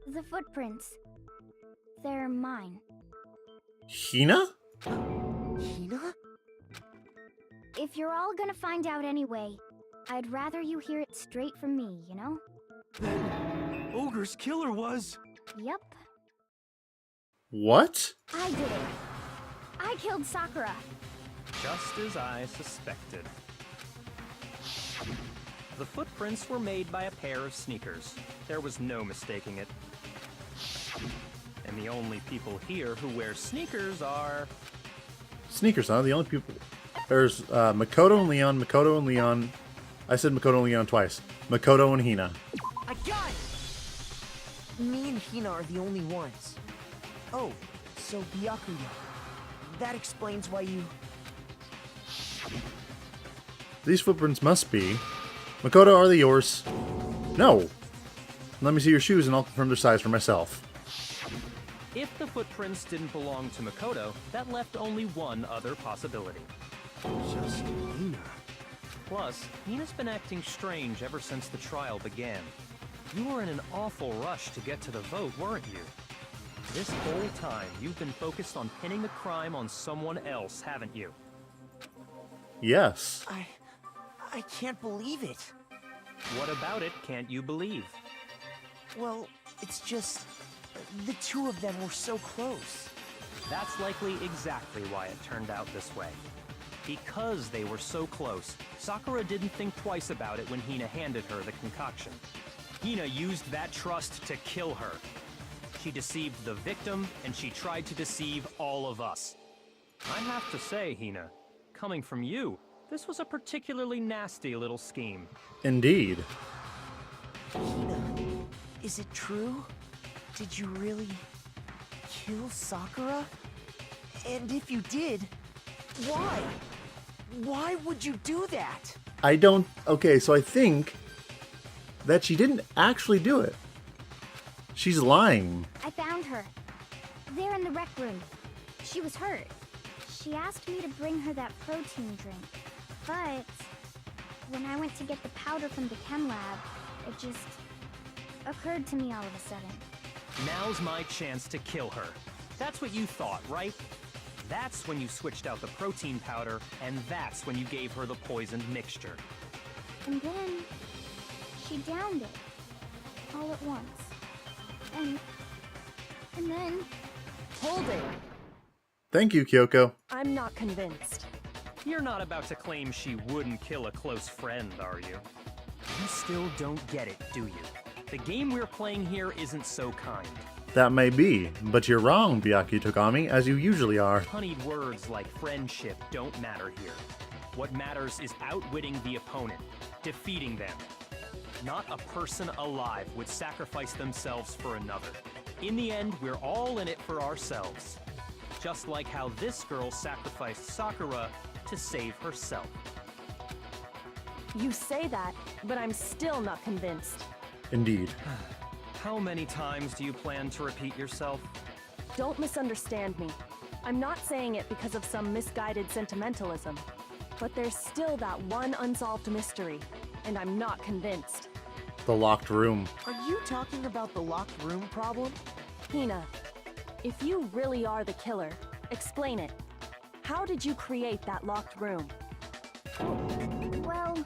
The footprints. They're mine. Hina? Hina? If you're all gonna find out anyway, I'd rather you hear it straight from me, you know? Then Ogre's killer was... Yep, What? I did it. I killed Sakura. Just as I suspected. The footprints were made by a pair of sneakers. There was no mistaking it. And the only people here who wear sneakers are... Sneakers, huh? The only people... There's Makoto and Leon, Makoto and Leon. I said Makoto and Leon twice. Makoto and Hina. I got it! Me and Hina are the only ones. Oh, so Byakuya. That explains why you... These footprints must be... Makoto, are they yours? No! Let me see your shoes and I'll confirm their size for myself. If the footprints didn't belong to Makoto, that left only one other possibility. Just Hina. Plus, Hina's been acting strange ever since the trial began. You were in an awful rush to get to the vote, weren't you? This whole time, you've been focused on pinning the crime on someone else, haven't you? Yes. I can't believe it. What about it can't you believe? Well, it's just... the two of them were so close. That's likely exactly why it turned out this way. Because they were so close, Sakura didn't think twice about it when Hina handed her the concoction. Hina used that trust to kill her. She deceived the victim, and she tried to deceive all of us. I have to say, Hina, coming from you, this was a particularly nasty little scheme. Indeed. Hina, is it true? Did you really kill Sakura? And if you did, why? Why would you do that? I don't... Okay, so I think that she didn't actually do it. She's lying. I found her. There in the rec room. She was hurt. She asked me to bring her that protein drink. But when I went to get the powder from the chem lab, it just occurred to me all of a sudden. Now's my chance to kill her. That's what you thought, right? That's when you switched out the protein powder, and that's when you gave her the poisoned mixture. And then she downed it all at once. And then... Hold it! Thank you, Kyoko. I'm not convinced. You're not about to claim she wouldn't kill a close friend, are you? You still don't get it, do you? The game we're playing here isn't so kind. That may be, but you're wrong, Byakuya Togami, as you usually are. Honeyed words like friendship don't matter here. What matters is outwitting the opponent, defeating them. Not a person alive would sacrifice themselves for another. In the end, we're all in it for ourselves. Just like how this girl sacrificed Sakura to save herself. You say that, but I'm still not convinced. Indeed. How many times do you plan to repeat yourself? Don't misunderstand me. I'm not saying it because of some misguided sentimentalism. But there's still that one unsolved mystery, and I'm not convinced. The locked room. Are you talking about the locked room problem? Hina, if you really are the killer, explain it. How did you create that locked room? Well...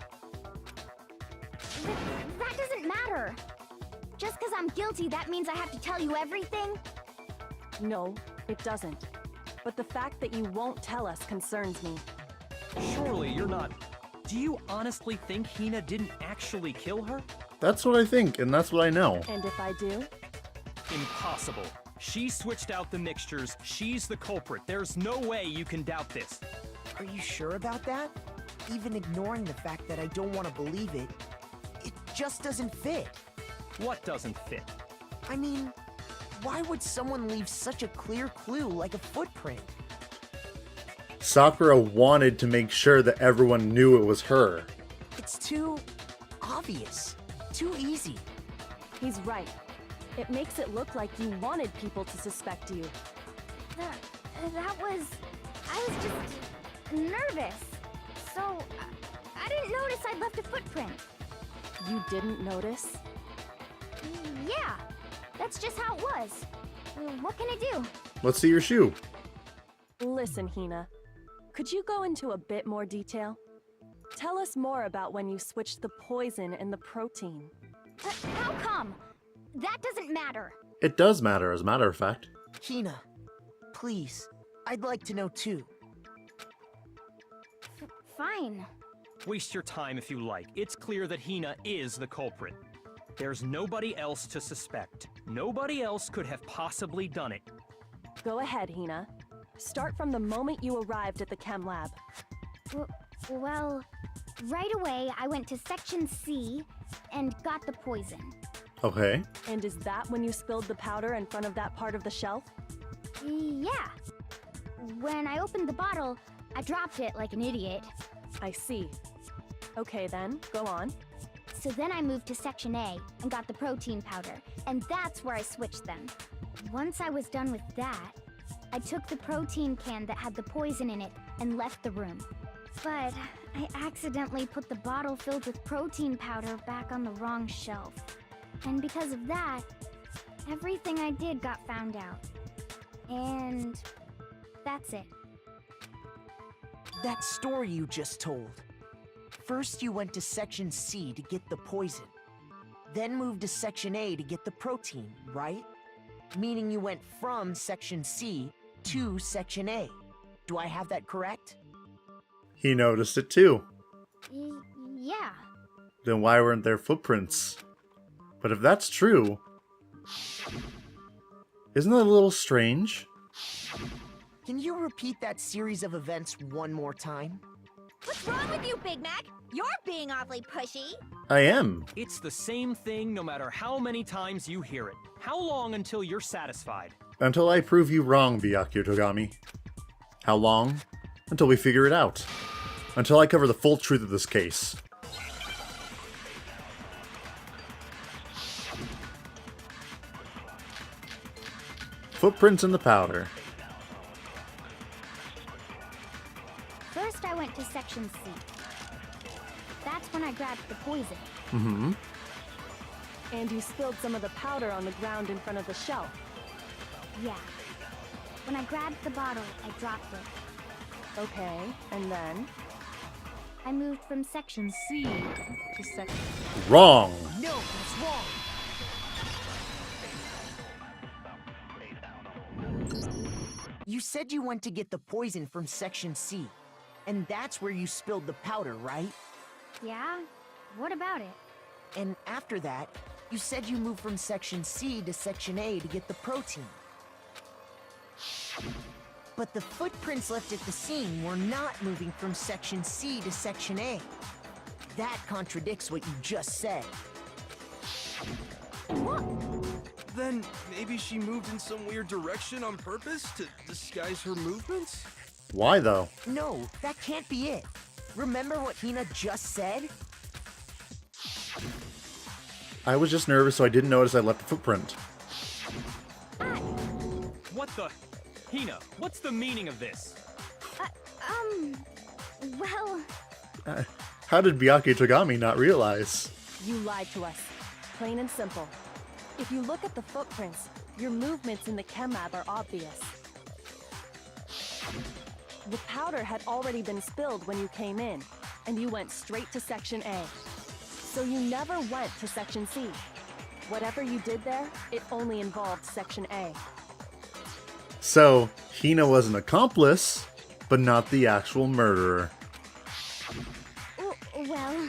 that doesn't matter. Just because I'm guilty, that means I have to tell you everything? No, it doesn't. But the fact that you won't tell us concerns me. Surely you're not... Do you honestly think Hina didn't actually kill her? That's what I think, and that's what I know. And if I do? Impossible. She switched out the mixtures. She's the culprit. There's no way you can doubt this. Are you sure about that? Even ignoring the fact that I don't want to believe it, it just doesn't fit. What doesn't fit? I mean, why would someone leave such a clear clue like a footprint? Sakura wanted to make sure that everyone knew it was her. It's too obvious, too easy. He's right. It makes it look like you wanted people to suspect you. That was... I was just nervous. So, I didn't notice I'd left a footprint. You didn't notice? Yeah. That's just how it was. What can I do? Let's see your shoe. Listen, Hina. Could you go into a bit more detail? Tell us more about when you switched the poison and the protein. How come? That doesn't matter. It does matter, as a matter of fact. Hina, please. I'd like to know too. Fine. Waste your time if you like. It's clear that Hina is the culprit. There's nobody else to suspect. Nobody else could have possibly done it. Go ahead, Hina. Start from the moment you arrived at the chem lab. Well, right away I went to Section C and got the poison. Okay. And is that when you spilled the powder in front of that part of the shelf? Yeah. When I opened the bottle, I dropped it like an idiot. I see. Okay then, go on. So then I moved to Section A and got the protein powder, and that's where I switched them. Once I was done with that, I took the protein can that had the poison in it and left the room. But I accidentally put the bottle filled with protein powder back on the wrong shelf. And because of that, everything I did got found out. And that's it. That story you just told. First you went to Section C to get the poison. Then moved to Section A to get the protein, right? Meaning you went from Section C to Section A. Do I have that correct? He noticed it too. Yeah. Then why weren't there footprints? But if that's true, isn't that a little strange? Can you repeat that series of events one more time? What's wrong with you, Big Mac? You're being awfully pushy. I am. It's the same thing no matter how many times you hear it. How long until you're satisfied? Until I prove you wrong, Byakuya Togami. How long? Until we figure it out. Until I cover the full truth of this case. Footprints in the powder. First I went to Section C. That's when I grabbed the poison. Mm-hmm. And you spilled some of the powder on the ground in front of the shelf. Yeah. When I grabbed the bottle, I dropped it. Okay, and then? I moved from Section C to Section... Wrong! No, that's wrong! You said you went to get the poison from Section C, and that's where you spilled the powder, right? Yeah? What about it? And after that, you said you moved from Section C to Section A to get the protein. But the footprints left at the scene were not moving from Section C to Section A. That contradicts what you just said. Then maybe she moved in some weird direction on purpose to disguise her movements? Why though? No, that can't be it. Remember what Hina just said? I was just nervous so I didn't notice I left a footprint. What the? Hina, what's the meaning of this? Well... How did Byakuya Togami not realize? You lied to us. Plain and simple. If you look at the footprints, your movements in the chem lab are obvious. The powder had already been spilled when you came in, and you went straight to Section A. So you never went to Section C. Whatever you did there, it only involved Section A. So, Hina was an accomplice, but not the actual murderer. Well...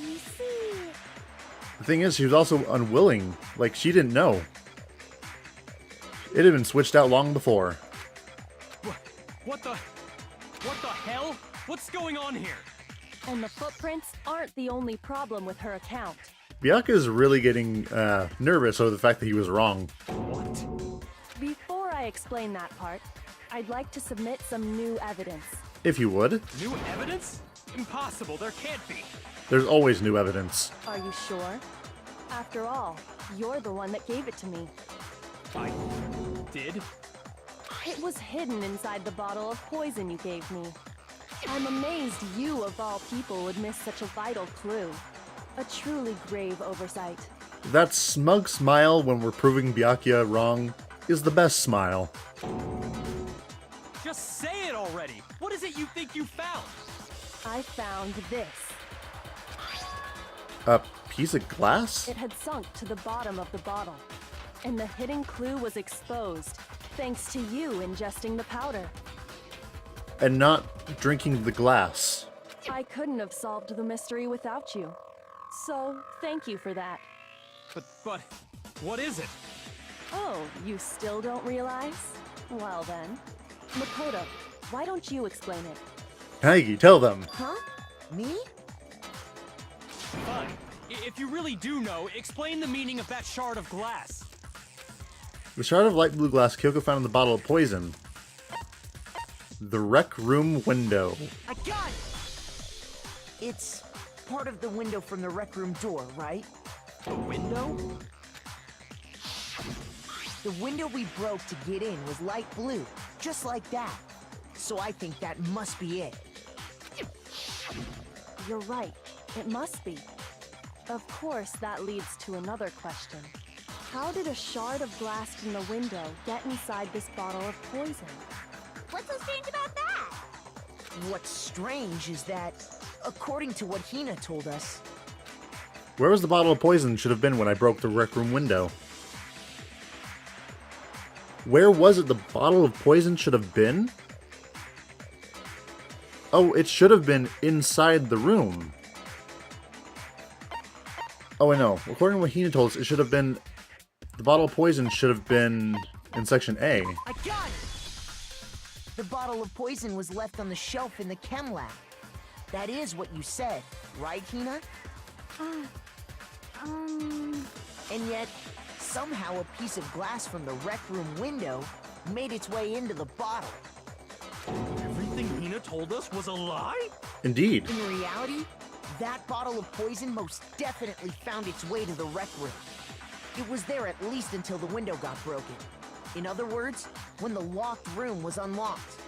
You see... The thing is, she was also unwilling. Like, she didn't know. It had been switched out long before. What the hell? What's going on here? And the footprints aren't the only problem with her account. Byakuya is really getting nervous over the fact that he was wrong. What? Before I explain that part, I'd like to submit some new evidence. If you would. New evidence? Impossible, there can't be. There's always new evidence. Are you sure? After all, you're the one that gave it to me. I did? It was hidden inside the bottle of poison you gave me. I'm amazed you, of all people, would miss such a vital clue. A truly grave oversight. That smug smile when we're proving Byakuya wrong is the best smile. Just say it already! What is it you think you found? I found this. A piece of glass? It had sunk to the bottom of the bottle, and the hidden clue was exposed thanks to you ingesting the powder. And not drinking the glass. I couldn't have solved the mystery without you. So, thank you for that. But, what is it? Oh, you still don't realize? Well then. Makoto, why don't you explain it? Haigi, tell them. Huh? Me? Fine. If you really do know, explain the meaning of that shard of glass. The shard of light blue glass Kyoko found in the bottle of poison. The rec room window. I got it! It's part of the window from the rec room door, right? The window? The window we broke to get in was light blue, just like that. So I think that must be it. You're right. It must be. Of course, that leads to another question. How did a shard of glass from the window get inside this bottle of poison? What's so strange about that? What's strange is that, according to what Hina told us, Where was the bottle of poison should have been when I broke the rec room window? Where was it the bottle of poison should have been? Oh, it should have been inside the room. Oh, I know. According to what Hina told us, it should have been... The bottle of poison should have been in Section A. I got it! The bottle of poison was left on the shelf in the chem lab. That is what you said, right, Hina? And yet, somehow a piece of glass from the rec room window made its way into the bottle. Everything Hina told us was a lie? Indeed. In reality, that bottle of poison most definitely found its way to the rec room. It was there at least until the window got broken. In other words, when the locked room was unlocked.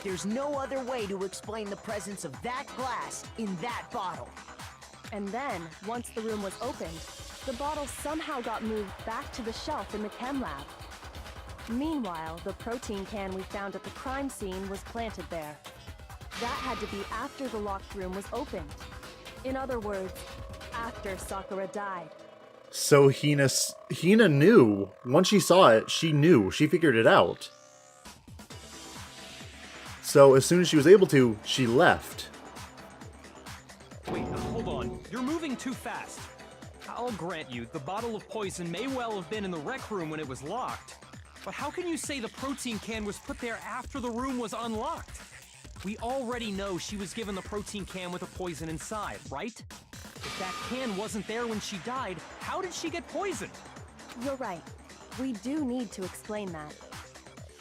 There's no other way to explain the presence of that glass in that bottle. And then, once the room was opened, the bottle somehow got moved back to the shelf in the chem lab. Meanwhile, the protein can we found at the crime scene was planted there. That had to be after the locked room was opened. In other words, after Sakura died. So Hina knew. Once she saw it, she knew. She figured it out. So as soon as she was able to, she left. Wait, hold on. You're moving too fast. I'll grant you, the bottle of poison may well have been in the rec room when it was locked. But how can you say the protein can was put there after the room was unlocked? We already know she was given the protein can with the poison inside, right? If that can wasn't there when she died, how did she get poisoned? You're right. We do need to explain that.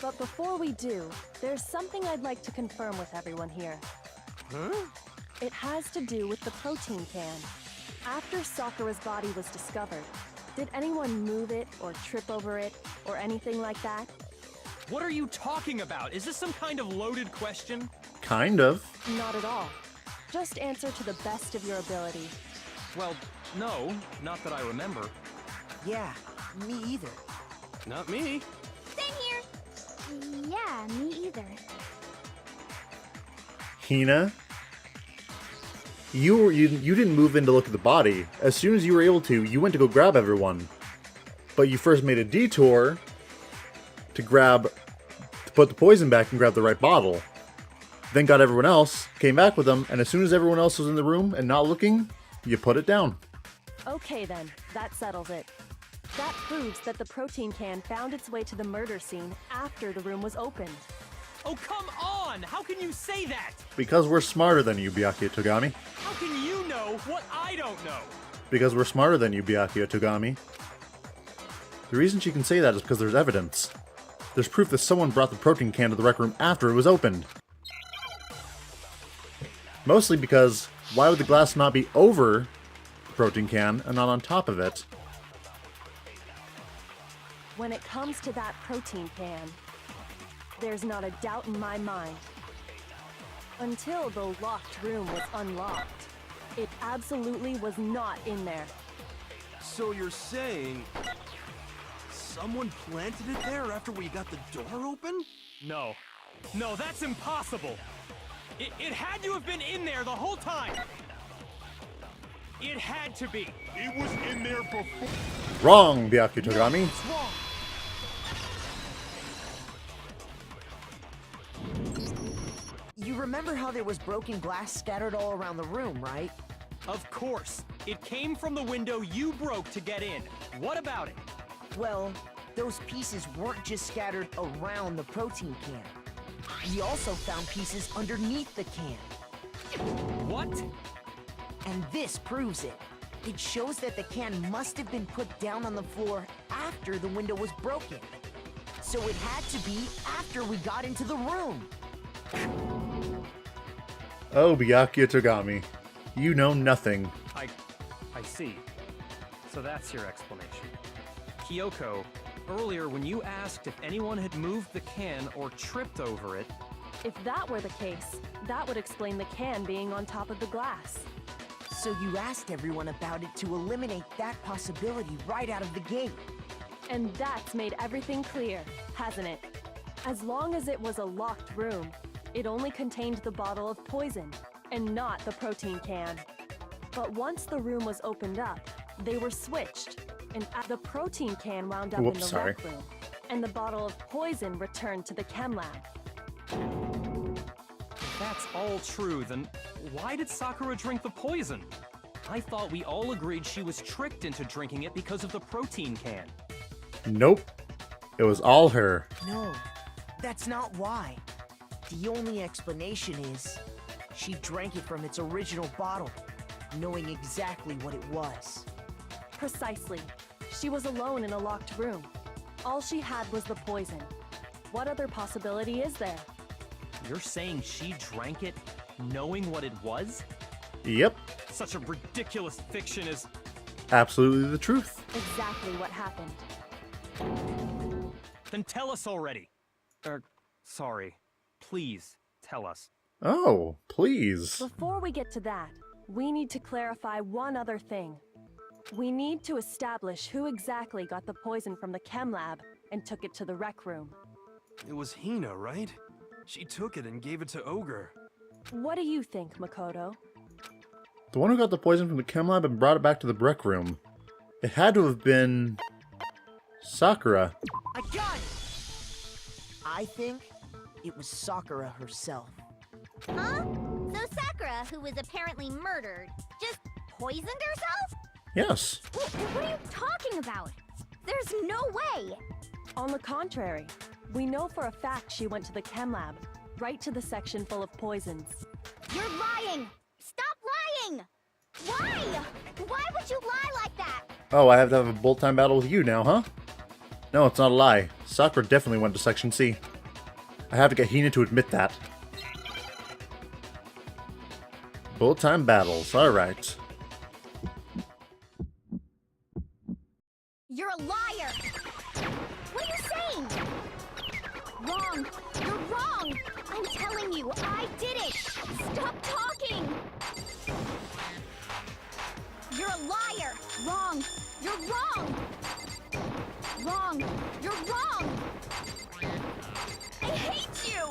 But before we do, there's something I'd like to confirm with everyone here. Huh? It has to do with the protein can. After Sakura's body was discovered, did anyone move it or trip over it or anything like that? What are you talking about? Is this some kind of loaded question? Kind of. Not at all. Just answer to the best of your ability. Well, no, not that I remember. Yeah, me either. Not me. Same here. Yeah, me either. Hina, you didn't move in to look at the body. As soon as you were able to, you went to go grab everyone. But you first made a detour to put the poison back and grab the right bottle. Then got everyone else, came back with them, and as soon as everyone else was in the room and not looking, you put it down. Okay then, that settles it. That proves that the protein can found its way to the murder scene after the room was opened. Oh, come on! How can you say that? Because we're smarter than you, Byakuya Togami. How can you know what I don't know? Because we're smarter than you, Byakuya Togami. The reason she can say that is because there's evidence. There's proof that someone brought the protein can to the rec room after it was opened. Mostly because, why would the glass not be over the protein can and not on top of it? When it comes to that protein can, there's not a doubt in my mind. Until the locked room was unlocked, it absolutely was not in there. So you're saying someone planted it there after we got the door open? No. No, that's impossible. It had to have been in there the whole time. It had to be. It was in there before. Wrong, Byakuya Ogami. It's wrong. You remember how there was broken glass scattered all around the room, right? Of course. It came from the window you broke to get in. What about it? Well, those pieces weren't just scattered around the protein can. We also found pieces underneath the can. What? And this proves it. It shows that the can must have been put down on the floor after the window was broken. So it had to be after we got into the room. Oh, Byakuya Ogami. You know nothing. I see. So that's your explanation. Kyoko, earlier when you asked if anyone had moved the can or tripped over it, If that were the case, that would explain the can being on top of the glass. So you asked everyone about it to eliminate that possibility right out of the gate. And that's made everything clear, hasn't it? As long as it was a locked room, it only contained the bottle of poison, and not the protein can. But once the room was opened up, they were switched, and the protein can wound up in the rec room, and the bottle of poison returned to the chem lab. if that's all true, then why did Sakura drink the poison? I thought we all agreed she was tricked into drinking it because of the protein can. Nope. It was all her. No, that's not why. The only explanation is she drank it from its original bottle, knowing exactly what it was. Precisely. She was alone in a locked room. All she had was the poison. What other possibility is there? You're saying she drank it knowing what it was? Yep. Such a ridiculous fiction is... Absolutely the truth. Exactly what happened. Then tell us already. Sorry. Please, tell us. Oh, please. Before we get to that, we need to clarify one other thing. We need to establish who exactly got the poison from the chem lab and took it to the rec room. It was Hina, right? She took it and gave it to Ogre. What do you think, Makoto? The one who got the poison from the chem lab and brought it back to the rec room. It had to have been... Sakura. I got it! I think it was Sakura herself. Huh? So Sakura, who was apparently murdered, just poisoned herself? Yes. What are you talking about? There's no way! On the contrary, we know for a fact she went to the chem lab, right to the section full of poisons. You're lying! Stop lying! Why? Why would you lie like that? Oh, I have to have a bullet time battle with you now, huh? No, it's not a lie. Sakura definitely went to Section C. I have to get Hina to admit that. Bullet time battles, alright. You're a liar! What are you saying? Wrong! You're wrong! I'm telling you, I did it! Stop talking! You're a liar! Wrong! You're wrong! Wrong! You're wrong! I hate you!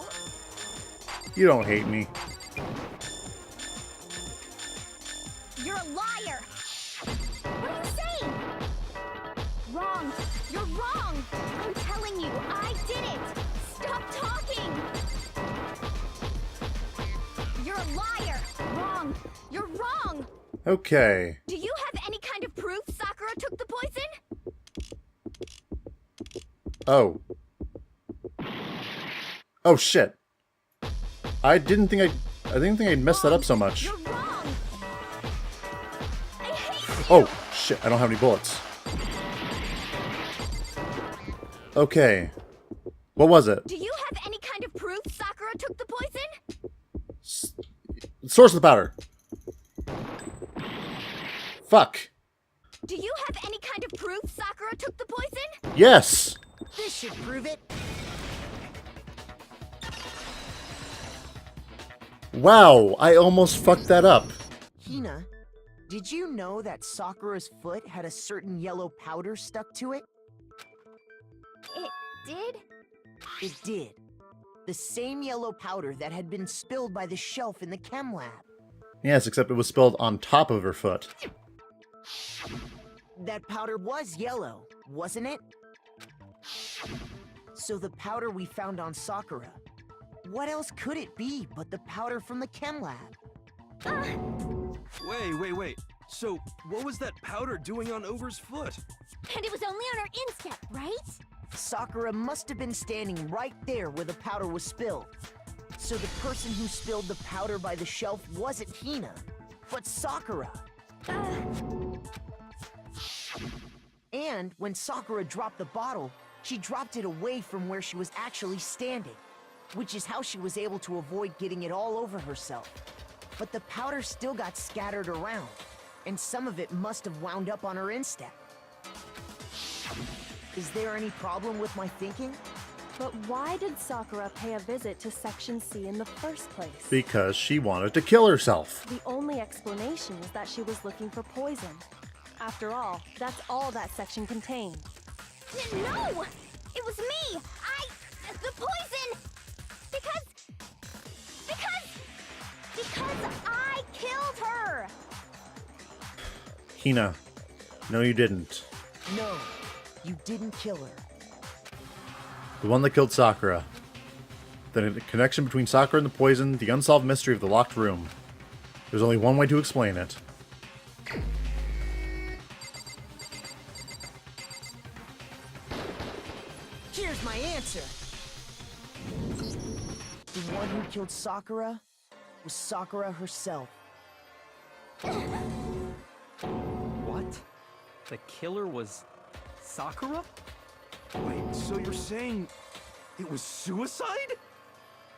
You don't hate me. You're a liar! What are you saying? Wrong! You're wrong! I'm telling you, I did it! Stop talking! You're a liar! Wrong! You're wrong! Okay. Do you have any kind of proof Sakura took the poison? Oh. Oh shit. I didn't think I'd messed that up so much. You're wrong! I hate you! Oh shit, I don't have any bullets. Okay. What was it? Do you have any kind of proof Sakura took the poison? Source of the powder. Fuck. Do you have any kind of proof Sakura took the poison? Yes. This should prove it. Wow, I almost fucked that up. Hina, Did you know that Sakura's foot had a certain yellow powder stuck to it? It did? It did. The same yellow powder that had been spilled by the shelf in the chem lab. Yes, except it was spilled on top of her foot. That powder was yellow, wasn't it? So the powder we found on Sakura, what else could it be but the powder from the chem lab? Wait. So, what was that powder doing on Over's foot? And it was only on her instep, right? Sakura must have been standing right there where the powder was spilled. So the person who spilled the powder by the shelf wasn't Hina, but Sakura. And when Sakura dropped the bottle, she dropped it away from where she was actually standing, which is how she was able to avoid getting it all over herself. But the powder still got scattered around, and some of it must have wound up on her instep. Is there any problem with my thinking? But why did Sakura pay a visit to Section C in the first place? Because she wanted to kill herself. The only explanation is that she was looking for poison. After all, that's all that section contained. No! It was me! The poison! Because I killed her! Hina, no you didn't. No, you didn't kill her. The one that killed Sakura. The connection between Sakura and the poison, the unsolved mystery of the locked room. There's only one way to explain it. Here's my answer. The one who killed Sakura was Sakura herself. What? The killer was Sakura? Wait, so you're saying it was suicide?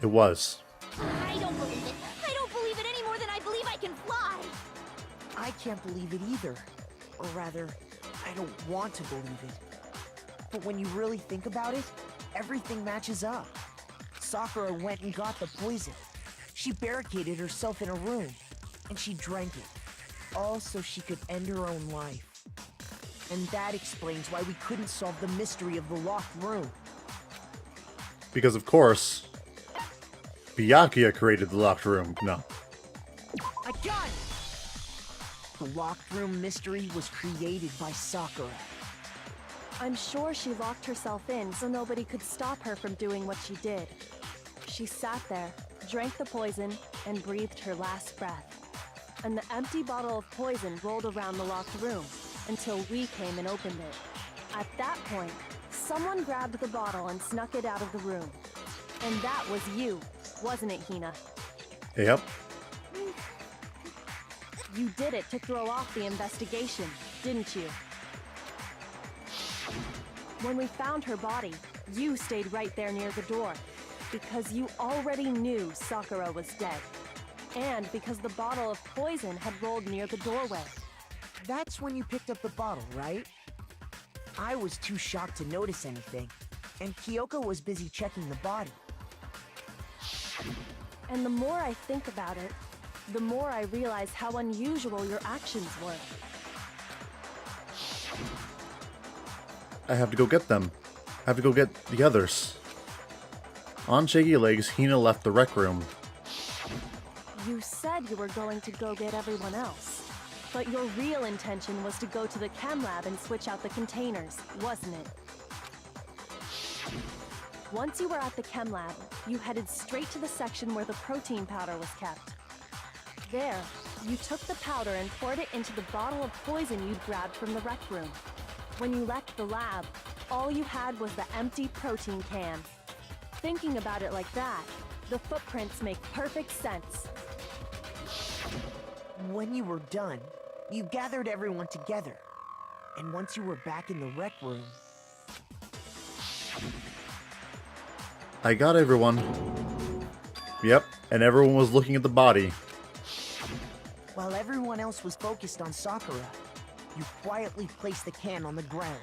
It was. I don't believe it. I don't believe it any more than I believe I can fly. I can't believe it either. Or rather, I don't want to believe it. But when you really think about it, everything matches up. Sakura went and got the poison. She barricaded herself in a room, and she drank it. All so she could end her own life. And that explains why we couldn't solve the mystery of the locked room. Because of course, Byakuya created the locked room. No. I got it! The locked room mystery was created by Sakura. I'm sure she locked herself in so nobody could stop her from doing what she did. She sat there, drank the poison, and breathed her last breath. And the empty bottle of poison rolled around the locked room until we came and opened it. At that point, someone grabbed the bottle and snuck it out of the room. And that was you, wasn't it, Hina? Yep. You did it to throw off the investigation, didn't you? When we found her body, you stayed right there near the door, because you already knew Sakura was dead. And because the bottle of poison had rolled near the doorway. That's when you picked up the bottle, right? I was too shocked to notice anything, and Kyoko was busy checking the body. And the more I think about it, the more I realize how unusual your actions were. I have to go get them. I have to go get the others. On shaky legs, Hina left the rec room. You said you were going to go get everyone else. But your real intention was to go to the chem lab and switch out the containers, wasn't it? Once you were at the chem lab, you headed straight to the section where the protein powder was kept. There, you took the powder and poured it into the bottle of poison you'd grabbed from the rec room. When you left the lab, all you had was the empty protein can. Thinking about it like that, the footprints make perfect sense. When you were done, you gathered everyone together. And once you were back in the rec room... I got everyone. Yep, and everyone was looking at the body. While everyone else was focused on Sakura, you quietly placed the can on the ground.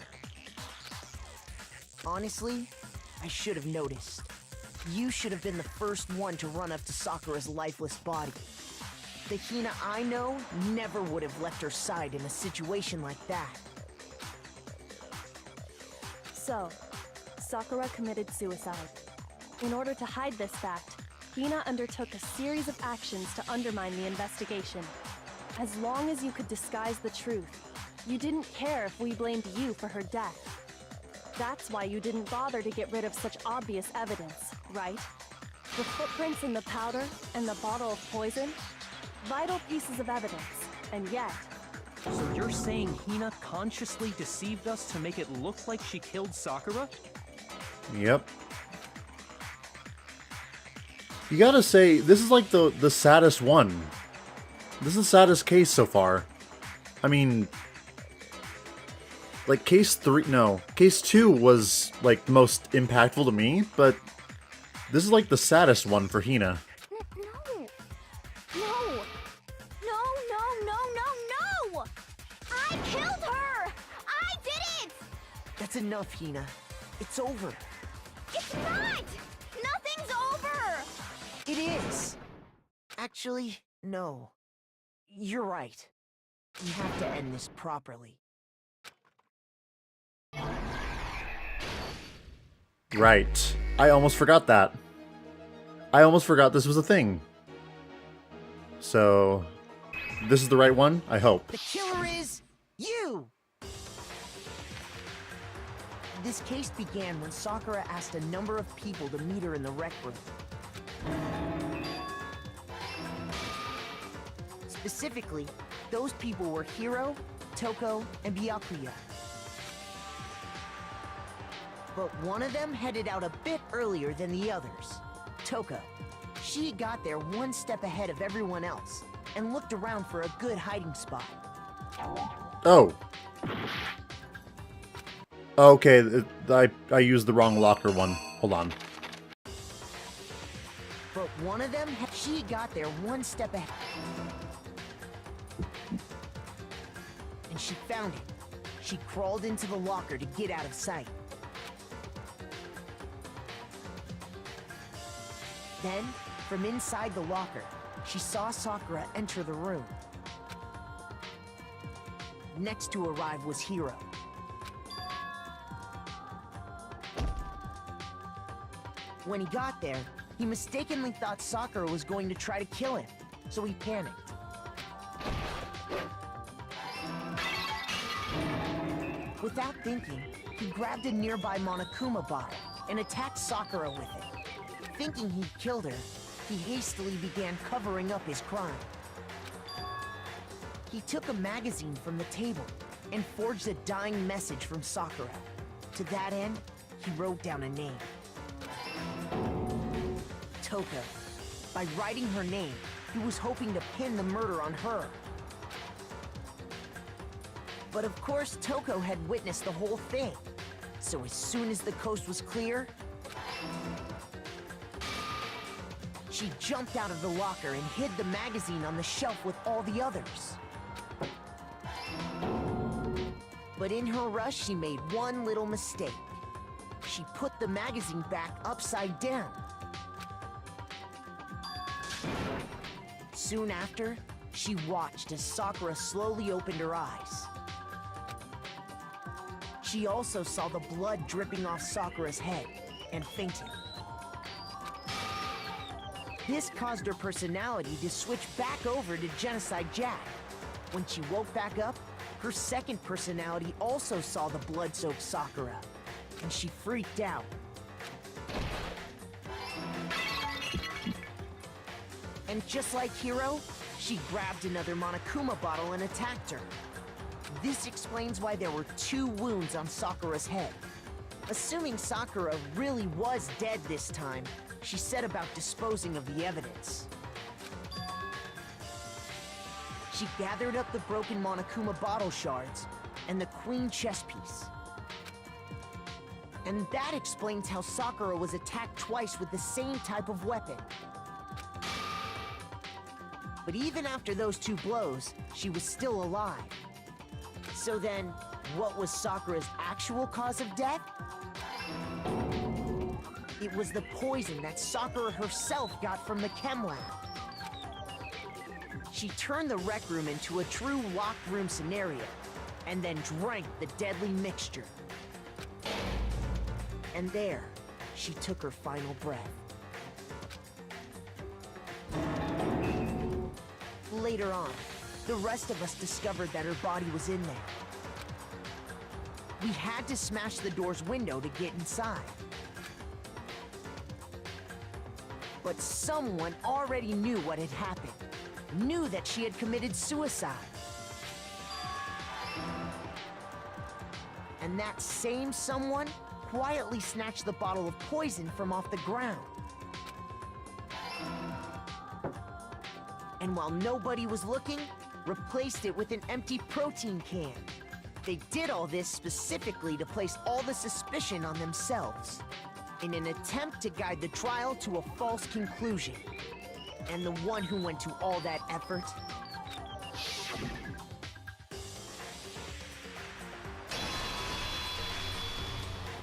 Honestly, I should have noticed. You should have been the first one to run up to Sakura's lifeless body. The Hina I know never would have left her side in a situation like that. So, Sakura committed suicide. In order to hide this fact, Hina undertook a series of actions to undermine the investigation. As long as you could disguise the truth, you didn't care if we blamed you for her death. That's why you didn't bother to get rid of such obvious evidence, right? The footprints in the powder and the bottle of poison? Vital pieces of evidence, and yet... So you're saying Hina consciously deceived us to make it look like she killed Sakura? Yep. You gotta say, this is like the saddest one. This is the saddest case so far. I mean... Like, case 2 was, like, the most impactful to me, but... This is like the saddest one for Hina. No! I killed her! I did it! That's enough, Hina. It's over. It's not! Nothing's over! It is. Actually, no. You're right. We have to end this properly. Right. I almost forgot that. I almost forgot this was a thing. So, this is the right one? I hope. The killer is... you! This case began when Sakura asked a number of people to meet her in the rec room. Specifically, those people were Hiro, Toko, and Byakuya. But one of them headed out a bit earlier than the others. Toko. She got there one step ahead of everyone else, and looked around for a good hiding spot. Oh. Okay, I used the wrong locker one. Hold on. But one of them, she got there one step ahead. And she found it. She crawled into the locker to get out of sight. Then, from inside the locker, she saw Sakura enter the room. Next to arrive was Hiro. When he got there, he mistakenly thought Sakura was going to try to kill him, so he panicked. Without thinking, he grabbed a nearby Monokuma bottle and attacked Sakura with it. Thinking he'd killed her, he hastily began covering up his crime. He took a magazine from the table and forged a dying message from Sakura. To that end, he wrote down a name. Toko. By writing her name, he was hoping to pin the murder on her. But of course, Toko had witnessed the whole thing. So as soon as the coast was clear, she jumped out of the locker and hid the magazine on the shelf with all the others. But in her rush, she made one little mistake. She put the magazine back upside down. Soon after, she watched as Sakura slowly opened her eyes. She also saw the blood dripping off Sakura's head and fainted. This caused her personality to switch back over to Genocide Jack. When she woke back up, her second personality also saw the blood-soaked Sakura, and she freaked out. And just like Hiro, she grabbed another Monokuma bottle and attacked her. This explains why there were 2 wounds on Sakura's head. Assuming Sakura really was dead this time, she set about disposing of the evidence. She gathered up the broken Monokuma bottle shards and the queen chess piece. And that explains how Sakura was attacked twice with the same type of weapon. But even after those 2 blows, she was still alive. So then, what was Sakura's actual cause of death? It was the poison that Sakura herself got from the chem lab. She turned the rec room into a true locked room scenario, and then drank the deadly mixture. And there, she took her final breath. Later on, the rest of us discovered that her body was in there. We had to smash the door's window to get inside. But someone already knew what had happened. Knew that she had committed suicide. And that same someone quietly snatched the bottle of poison from off the ground. And while nobody was looking, replaced it with an empty protein can. They did all this specifically to place all the suspicion on themselves, in an attempt to guide the trial to a false conclusion. And the one who went to all that effort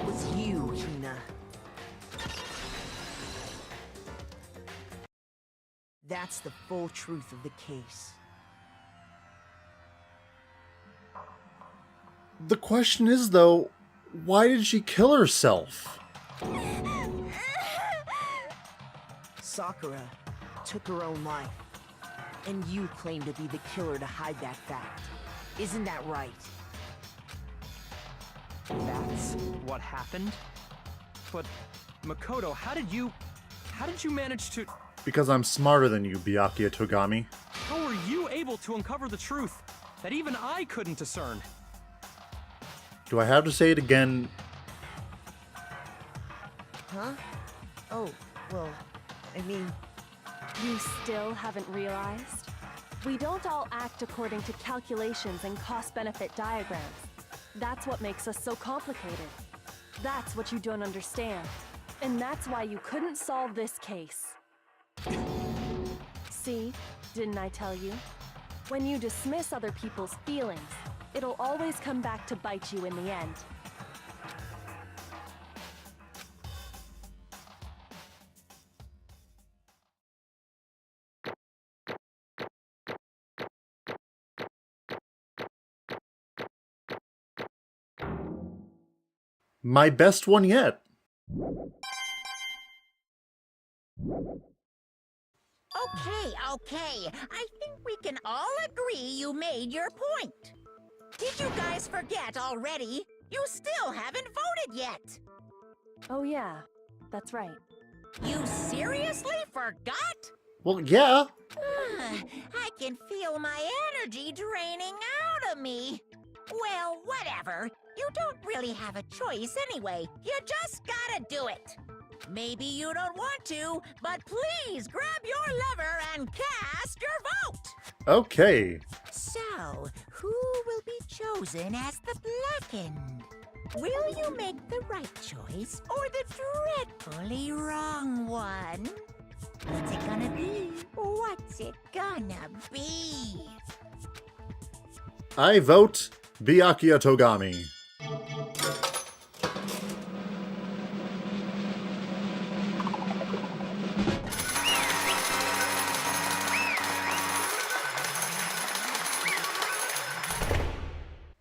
was you, Hina. That's the full truth of the case. The question is, though, why did she kill herself? Sakura took her own life, and you claim to be the killer to hide that fact. Isn't that right? That's what happened? But, Makoto, how did you manage to... Because I'm smarter than you, Byakuya Togami. How were you able to uncover the truth that even I couldn't discern? Do I have to say it again? Huh? Oh, well, I mean... You still haven't realized? We don't all act according to calculations and cost-benefit diagrams. That's what makes us so complicated. That's what you don't understand. And that's why you couldn't solve this case. See? Didn't I tell you? When you dismiss other people's feelings, it'll always come back to bite you in the end. My best one yet. Okay. I think we can all agree you made your point. Did you guys forget already? You still haven't voted yet. Oh yeah, that's right. You seriously forgot? Well, yeah. I can feel my energy draining out of me. Well, whatever. You don't really have a choice anyway. You just gotta do it. Maybe you don't want to, but please grab your lever and cast your vote! Okay. So, who will be chosen as the blackened? Will you make the right choice or the dreadfully wrong one? What's it gonna be? What's it gonna be? I vote Byakuya Togami.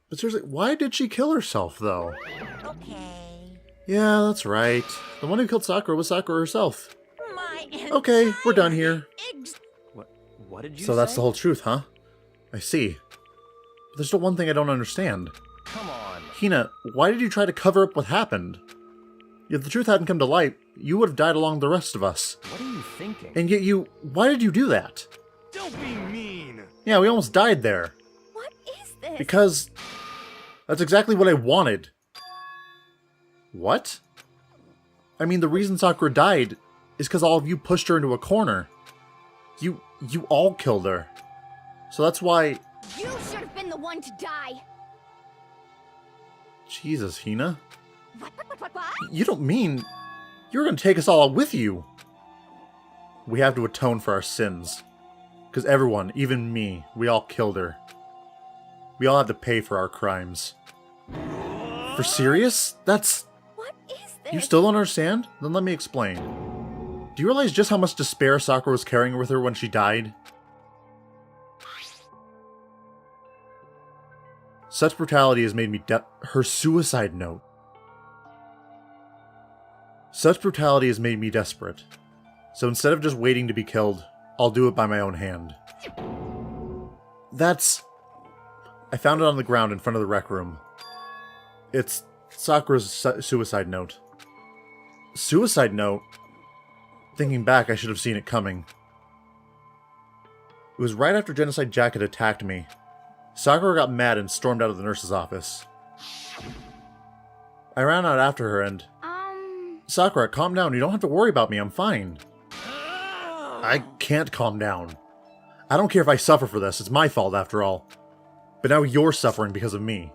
But seriously, why did she kill herself, though? Okay. Yeah, that's right. The one who killed Sakura was Sakura herself. My Okay, we're done here. What did you say? So that's the whole truth, huh? I see. But there's still one thing I don't understand. Come on. Hina, why did you try to cover up what happened? If the truth hadn't come to light, you would have died along with the rest of us. What are you thinking? And yet why did you do that? Don't be mean. Yeah, we almost died there. What is this? Because that's exactly what I wanted. What? I mean, the reason Sakura died is because all of you pushed her into a corner. You all killed her. So that's why... You should have been the one to die. Jesus, Hina. What? You don't mean you're going to take us all out with you? We have to atone for our sins. Because everyone, even me, we all killed her. We all have to pay for our crimes. For serious? That's... What is this? You still don't understand? Then let me explain. Do you realize just how much despair Sakura was carrying with her when she died? Such brutality has made me her suicide note. Such brutality has made me desperate. So instead of just waiting to be killed, I'll do it by my own hand. I found it on the ground in front of the rec room. It's Sakura's suicide note. Suicide note? Thinking back, I should have seen it coming. It was right after Genocide Jack had attacked me. Sakura got mad and stormed out of the nurse's office. I ran out after her and... Sakura, calm down. You don't have to worry about me. I'm fine. I can't calm down. I don't care if I suffer for this. It's my fault, after all. But now you're suffering because of me.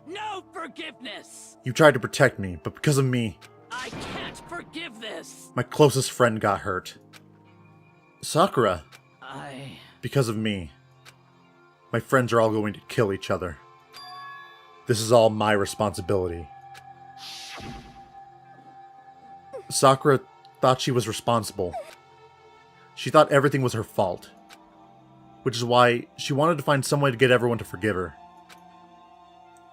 No forgiveness! You tried to protect me, but because of me... I can't forgive this! My closest friend got hurt. Sakura. I... Because of me. My friends are all going to kill each other. This is all my responsibility. Sakura thought she was responsible. She thought everything was her fault. Which is why she wanted to find some way to get everyone to forgive her.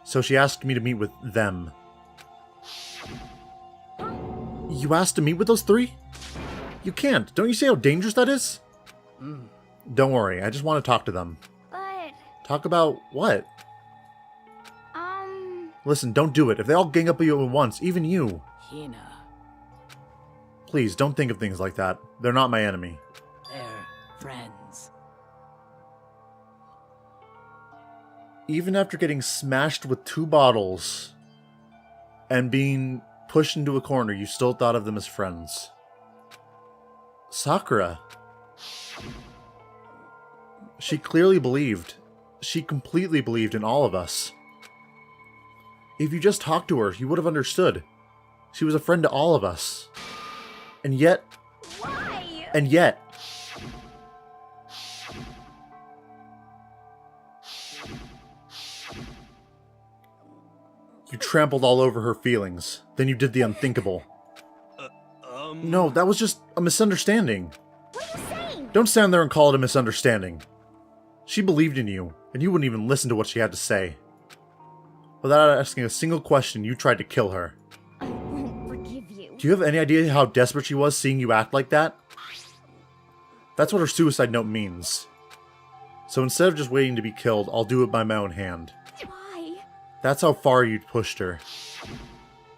So she asked me to meet with them. You asked to meet with those three? You can't. Don't you see how dangerous that is? Don't worry, I just want to talk to them. But... Talk about what? Listen, don't do it. If they all gang up on you at once, even you. Hina, Please, don't think of things like that. They're not my enemy. they're friends. Even after getting smashed with 2 bottles and being pushed into a corner, you still thought of them as friends. Sakura. She clearly believed. She completely believed in all of us. If you just talked to her, you would have understood. She was a friend to all of us. And yet... Why? And yet... You trampled all over her feelings. Then you did the unthinkable. No, that was just a misunderstanding. What are you saying? Don't stand there and call it a misunderstanding. She believed in you, and you wouldn't even listen to what she had to say. Without asking a single question, you tried to kill her. I won't forgive you. Do you have any idea how desperate she was seeing you act like that? That's what her suicide note means. So instead of just waiting to be killed, I'll do it by my own hand. Why? That's how far you pushed her.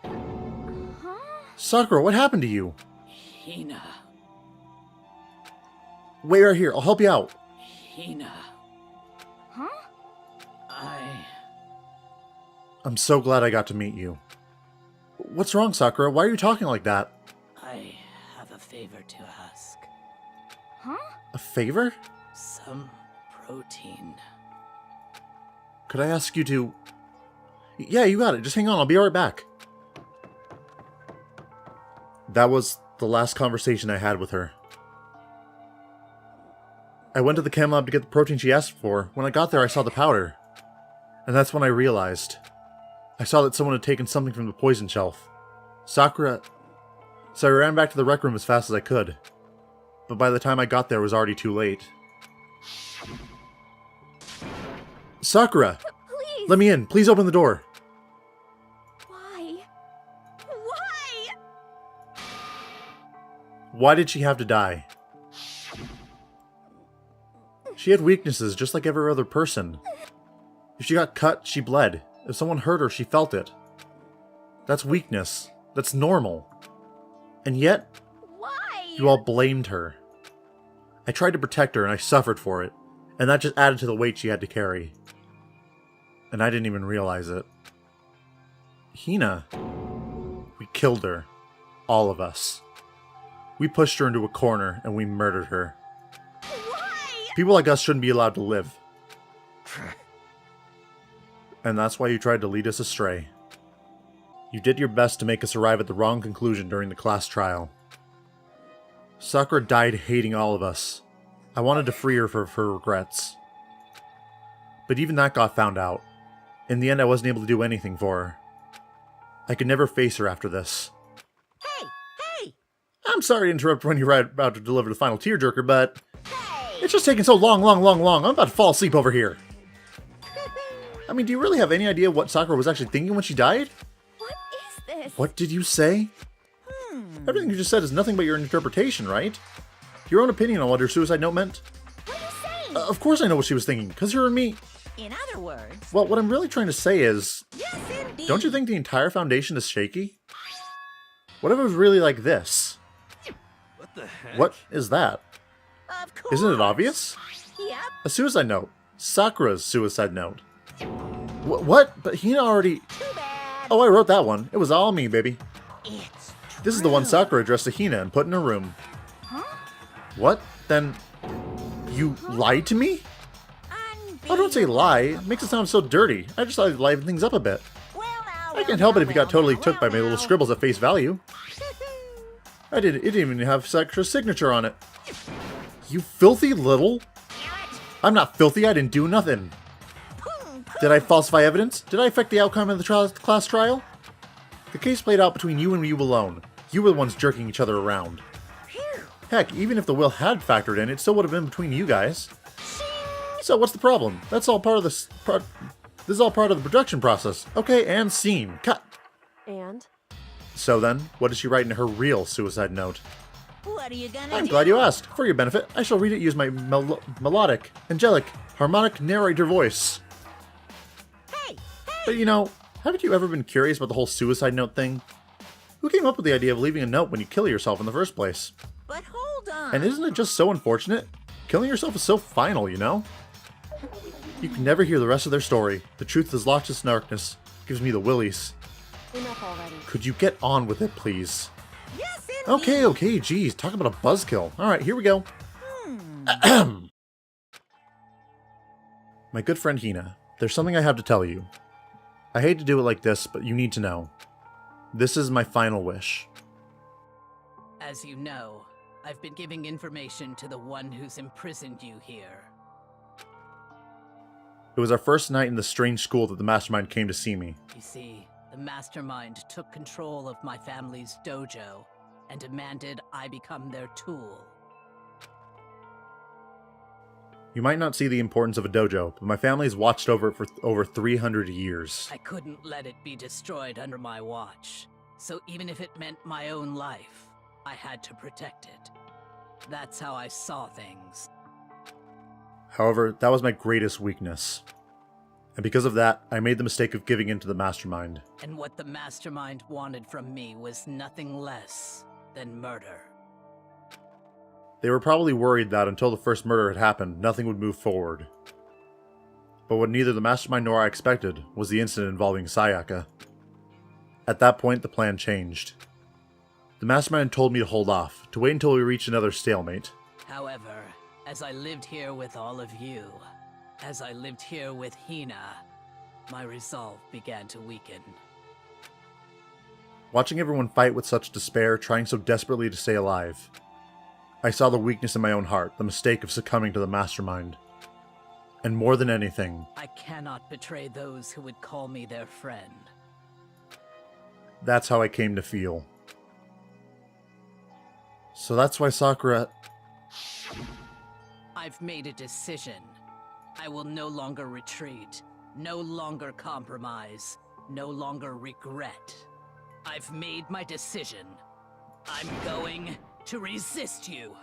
Huh? Sakura, what happened to you? Hina, Wait right here, I'll help you out. Hina, Huh? I'm so glad I got to meet you. What's wrong, Sakura? Why are you talking like that? I have a favor to ask. Huh? A favor? Some protein. Could I ask you to... Yeah, you got it. Just hang on, I'll be right back. That was the last conversation I had with her. I went to the chem lab to get the protein she asked for. When I got there, I saw the powder. And that's when I realized. I saw that someone had taken something from the poison shelf. Sakura... So I ran back to the rec room as fast as I could. But by the time I got there, it was already too late. Sakura! Please! Let me in. Please open the door. Why? Why? Why did she have to die? She had weaknesses just like every other person. If she got cut, she bled. If someone hurt her, she felt it. That's weakness. That's normal. And yet, Why? you all blamed her. I tried to protect her and I suffered for it. And that just added to the weight she had to carry. And I didn't even realize it. Hina. We killed her. All of us. We pushed her into a corner and we murdered her. Why? People like us shouldn't be allowed to live. And that's why you tried to lead us astray. You did your best to make us arrive at the wrong conclusion during the class trial. Sakura died hating all of us. I wanted to free her of her regrets. But even that got found out. In the end, I wasn't able to do anything for her. I could never face her after this. Hey, hey, I'm sorry to interrupt when you're about to deliver the final tearjerker, but hey! it's just taking so long. I'm about to fall asleep over here. I mean, do you really have any idea what Sakura was actually thinking when she died? What is this? What did you say? Everything you just said is nothing but your interpretation, right? Your own opinion on what her suicide note meant? What are you saying? Of course I know what she was thinking, because her and me... In other words, Well, what I'm really trying to say is... yes, indeed. Don't you think the entire foundation is shaky? What if it was really like this? What the heck? What is that? Of course. Isn't it obvious? Yep. A suicide note. Sakura's suicide note. What? But Hina already... Too bad. Oh, I wrote that one. It was all me, baby. It's This is the one Sakura addressed to Hina and put in her room. Huh? What? Then... You lied to me? Oh, don't say lie. It makes it sound so dirty. I just thought I'd liven things up a bit. Well, now, I can't help it if you got totally took by my little scribbles at face value. It didn't even have Sakura's signature on it. You filthy little... I'm not filthy, I didn't do nothing. Did I falsify evidence? Did I affect the outcome of the class trial? The case played out between you and you alone. You were the ones jerking each other around. Heck, even if the will had factored in, it still would have been between you guys. So what's the problem? That's all part of this is all part of the production process. Okay, and scene. Cut. And? So then, what did she write in her real suicide note? What are you gonna I'm do? glad you asked. For your benefit, I shall read it use my melodic, angelic, harmonic narrator voice. Hey, But you know, haven't you ever been curious about the whole suicide note thing? Who came up with the idea of leaving a note when you kill yourself in the first place? but hold on. And isn't it just so unfortunate? Killing yourself is so final, you know? You can never hear the rest of their story. The truth is lost its darkness. Gives me the willies. Enough already. Could you get on with it, please? Yes, indeed. Okay, geez. Talk about a buzzkill. Alright, here we go. My good friend Hina, there's something I have to tell you. I hate to do it like this, but you need to know. This is my final wish. As you know, I've been giving information to the one who's imprisoned you here. It was our first night in the strange school that the mastermind came to see me. You see, the mastermind took control of my family's dojo and demanded I become their tool. You might not see the importance of a dojo, but my family has watched over it for over 300 years. I couldn't let it be destroyed under my watch, so even if it meant my own life, I had to protect it. That's how I saw things. However, that was my greatest weakness. And because of that, I made the mistake of giving in to the mastermind. And what the mastermind wanted from me was nothing less than murder. They were probably worried that until the first murder had happened, nothing would move forward. But what neither the mastermind nor I expected was the incident involving Sayaka. At that point, the plan changed. The mastermind told me to hold off, to wait until we reached another stalemate. However, as I lived here with all of you, as I lived here with Hina, my resolve began to weaken. Watching everyone fight with such despair, trying so desperately to stay alive, I saw the weakness in my own heart, the mistake of succumbing to the mastermind. And more than anything, I cannot betray those who would call me their friend. that's how I came to feel. So that's why Sakura... I've made a decision. I will no longer retreat, no longer compromise, no longer regret. I've made my decision. I'm going to resist you.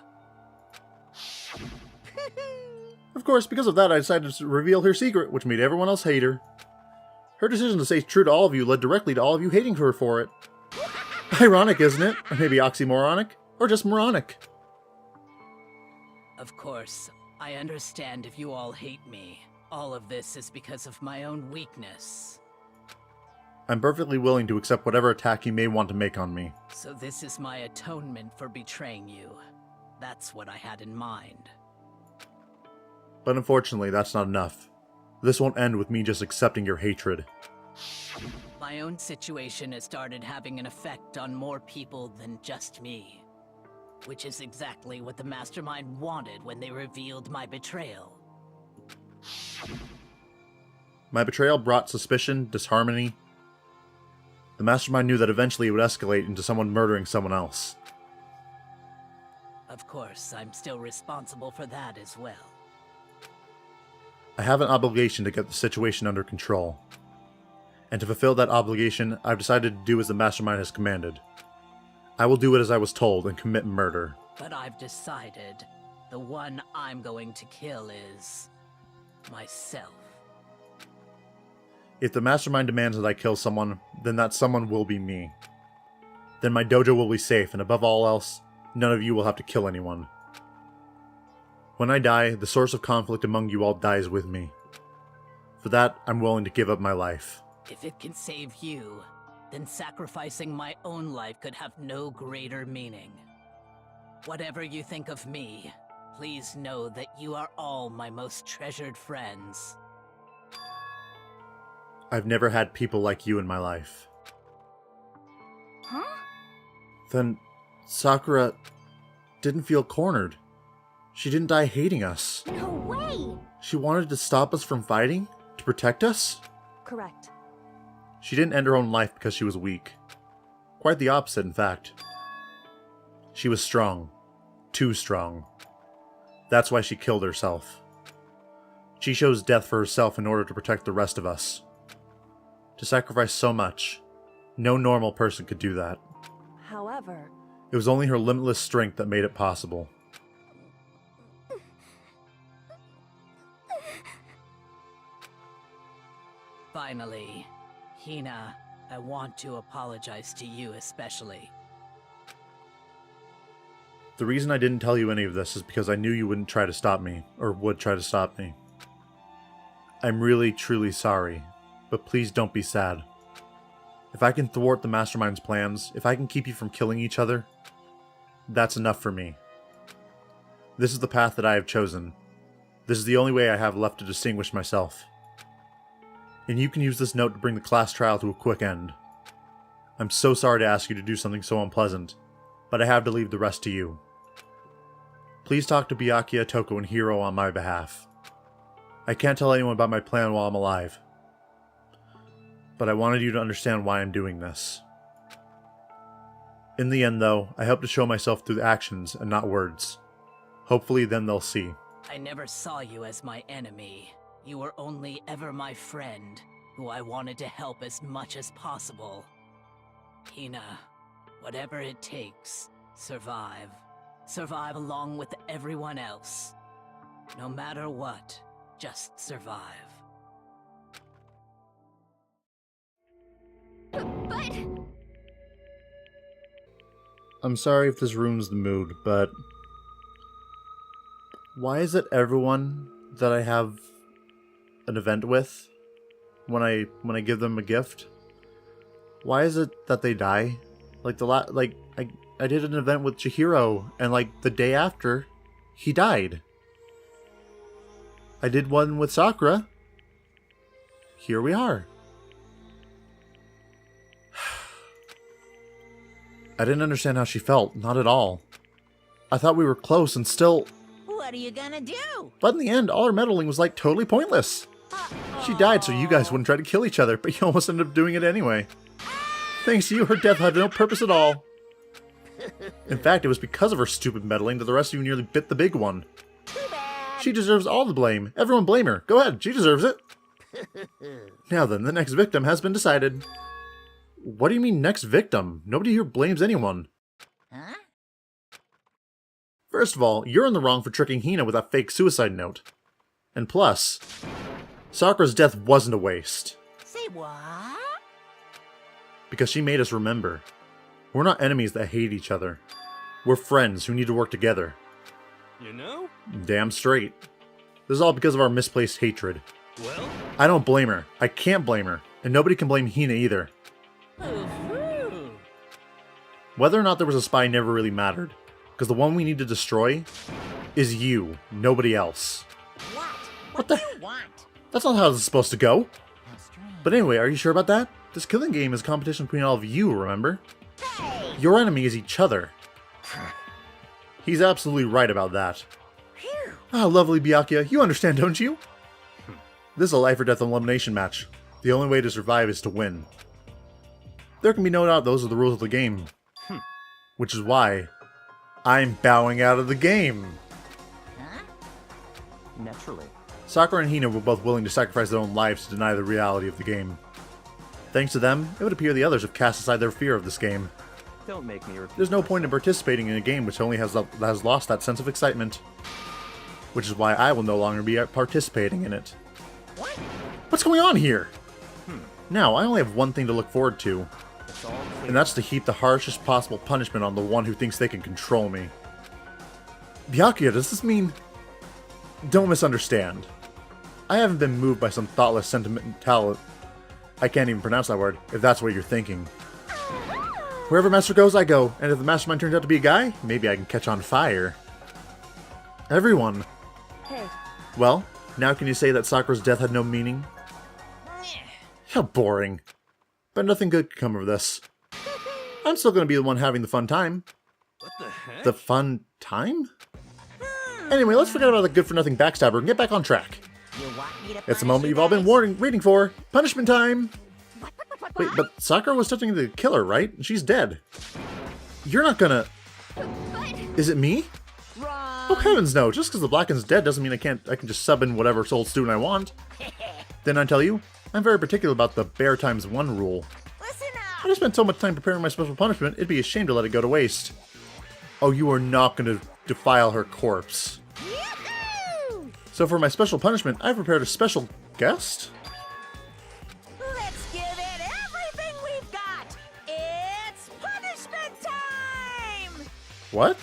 Of course, because of that, I decided to reveal her secret, which made everyone else hate her. Her decision to stay true to all of you led directly to all of you hating her for it. Ironic, isn't it? Or maybe oxymoronic? Or just moronic? Of course, I understand if you all hate me. All of this is because of my own weakness. I'm perfectly willing to accept whatever attack you may want to make on me. So this is my atonement for betraying you. That's what I had in mind. But unfortunately, that's not enough. This won't end with me just accepting your hatred. My own situation has started having an effect on more people than just me. Which is exactly what the Mastermind wanted when they revealed my betrayal. My betrayal brought suspicion, disharmony. The Mastermind knew that eventually it would escalate into someone murdering someone else. Of course, I'm still responsible for that as well. I have an obligation to get the situation under control. And to fulfill that obligation, I've decided to do as the Mastermind has commanded. I will do it as I was told and commit murder. But I've decided the one I'm going to kill is myself. If the Mastermind demands that I kill someone, then that someone will be me. Then my dojo will be safe, and above all else, none of you will have to kill anyone. When I die, the source of conflict among you all dies with me. For that, I'm willing to give up my life. If it can save you, then sacrificing my own life could have no greater meaning. Whatever you think of me, please know that you are all my most treasured friends. I've never had people like you in my life. Huh? Then Sakura didn't feel cornered. She didn't die hating us. No way! She wanted to stop us from fighting? To protect us? Correct. She didn't end her own life because she was weak. Quite the opposite, in fact. She was strong. Too strong. That's why she killed herself. She chose death for herself in order to protect the rest of us. To sacrifice so much, no normal person could do that. However, It was only her limitless strength that made it possible. Finally, Hina, I want to apologize to you especially. The reason I didn't tell you any of this is because I knew you wouldn't try to stop me, or would try to stop me. I'm really, truly sorry, but please don't be sad. If I can thwart the Mastermind's plans, if I can keep you from killing each other, that's enough for me. This is the path that I have chosen. This is the only way I have left to distinguish myself. And you can use this note to bring the class trial to a quick end. I'm so sorry to ask you to do something so unpleasant, but I have to leave the rest to you. Please talk to Byakuya, Toko, and Hiro on my behalf. I can't tell anyone about my plan while I'm alive, but I wanted you to understand why I'm doing this. In the end, though, I hope to show myself through actions and not words. Hopefully then they'll see. I never saw you as my enemy. You were only ever my friend, who I wanted to help as much as possible. Hina, whatever it takes, survive. Survive along with everyone else. No matter what, just survive. But... I'm sorry if this ruins the mood, but why is it everyone that I have an event with, when I give them a gift, why is it that they die? Like I did an event with Chihiro, and like the day after, he died. I did one with Sakura. Here we are. I didn't understand how she felt, not at all. I thought we were close and still... What are you gonna do? But in the end, all her meddling was like totally pointless. She died so you guys wouldn't try to kill each other, but you almost ended up doing it anyway. Thanks to you, her death had no purpose at all. In fact, it was because of her stupid meddling that the rest of you nearly bit the big one. Too bad. She deserves all the blame. Everyone blame her. Go ahead, she deserves it. Now then, the next victim has been decided. What do you mean, next victim? Nobody here blames anyone. Huh? First of all, you're in the wrong for tricking Hina with that fake suicide note. And plus, Sakura's death wasn't a waste. Say what? Because she made us remember. We're not enemies that hate each other. We're friends who need to work together. You know? Damn straight. This is all because of our misplaced hatred. Well, I don't blame her. I can't blame her. And nobody can blame Hina either. Woohoo! Whether or not there was a spy never really mattered. Because the one we need to destroy is you, nobody else. What? What What the- do you want? That's not how this is supposed to go. How strange. But anyway, are you sure about that? This killing game is a competition between all of you, remember? Hey! Your enemy is each other. He's absolutely right about that. Phew. Ah, lovely Byakuya, you understand, don't you? This is a life or death elimination match. The only way to survive is to win. There can be no doubt those are the rules of the game. Which is why I'm bowing out of the game. Huh? Naturally. Sakura and Hina were both willing to sacrifice their own lives to deny the reality of the game. Thanks to them, it would appear the others have cast aside their fear of this game. Don't make me repeat. There's no point in participating in a game which only has lost that sense of excitement. Which is why I will no longer be participating in it. What's going on here? Now, I only have one thing to look forward to. It's all clear. And that's to heap the harshest possible punishment on the one who thinks they can control me. Byakuya, does this mean... Don't misunderstand. I haven't been moved by some thoughtless sentimentality. I can't even pronounce that word, if that's what you're thinking. Wherever Master goes, I go, and if the mastermind turns out to be a guy, maybe I can catch on fire. Everyone. Hey, Well, now can you say that Sakura's death had no meaning? How boring. But nothing good could come of this. I'm still going to be the one having the fun time. What the heck? The fun time? Anyway, let's forget about the good-for-nothing backstabber and get back on track. You want me to It's the punish moment you you've all been guys? waiting for. Punishment time! Wait, but Sakura was touching the killer, right? She's dead. You're not gonna... Is it me? Oh heavens no, just because the Blacken's dead doesn't mean I can just sub in whatever soul student I want. Didn't I tell you? I'm very particular about the bear times one rule. Listen I up! just spent so much time preparing my special punishment, it'd be a shame to let it go to waste. Oh, you are not going to defile her corpse. Yoo-hoo! So for my special punishment, I've prepared a special guest? Let's give it everything we've got! It's punishment time! What?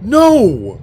No!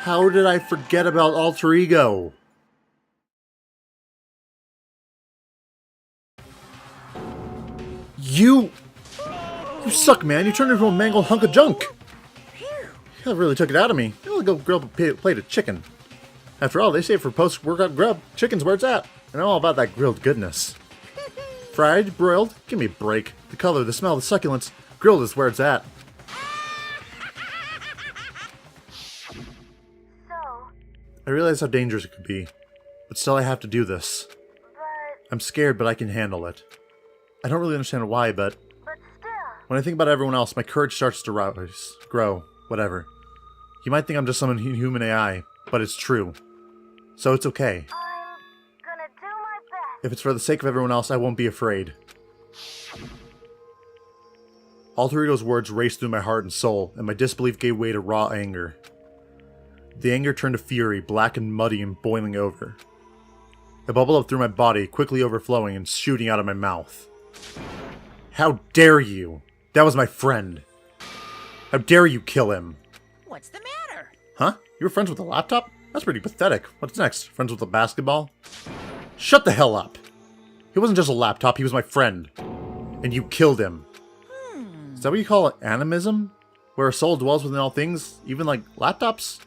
How did I forget about Alter Ego? You suck, man. You turned into a mangled hunk of junk. That really took it out of me. I'll go grill a plate of chicken. After all, they say for post-workout grub, chicken's where it's at. And I'm all about that grilled goodness. Fried, broiled, give me a break. The color, the smell, the succulence, grilled is where it's at. I realize how dangerous it could be, but still I have to do this. I'm scared, but I can handle it. I don't really understand why, but when I think about everyone else, my courage starts to rise, grow, whatever. You might think I'm just some inhuman AI, but it's true. So it's okay. I'm gonna do my best. If it's for the sake of everyone else, I won't be afraid. Alter Ego's words raced through my heart and soul, and my disbelief gave way to raw anger. The anger turned to fury, black and muddy and boiling over. It bubbled up through my body, quickly overflowing and shooting out of my mouth. How dare you! That was my friend! How dare you kill him! What's the matter? Huh? You were friends with a laptop? That's pretty pathetic. What's next? Friends with a basketball? Shut the hell up! He wasn't just a laptop, he was my friend. And you killed him. Is that what you call animism? Where a soul dwells within all things, even like laptops?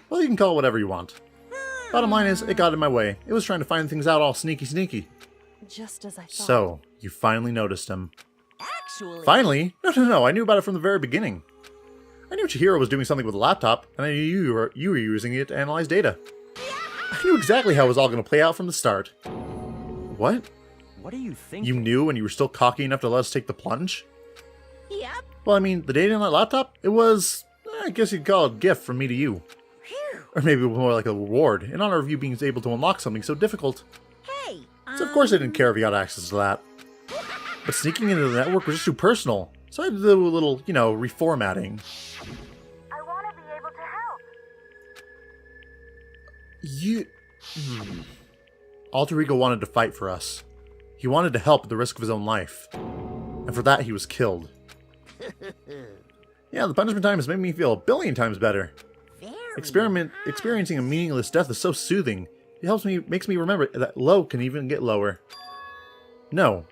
Well, you can call it whatever you want. Bottom line is, it got in my way. It was trying to find things out all sneaky. just as I thought. So, you finally noticed him. Actually... Finally? No, I knew about it from the very beginning. I knew Chihiro was doing something with a laptop, and I knew you were using it to analyze data. I knew exactly how it was all going to play out from the start. What? What do you think? You knew and you were still cocky enough to let us take the plunge? Yep. Well, I mean, the data on that laptop, it was, I guess you'd call it a gift from me to you. Phew. Or maybe more like a reward, in honor of you being able to unlock something so difficult. Hey, So of course I didn't care if you got access to that. But sneaking into the network was just too personal. So I had to do a little, reformatting. I want to be able to help. You... Alter Ego wanted to fight for us. He wanted to help at the risk of his own life. And for that, he was killed. Yeah, the punishment time has made me feel a billion times better. Experiencing a meaningless death is so soothing. It makes me remember that low can even get lower. No,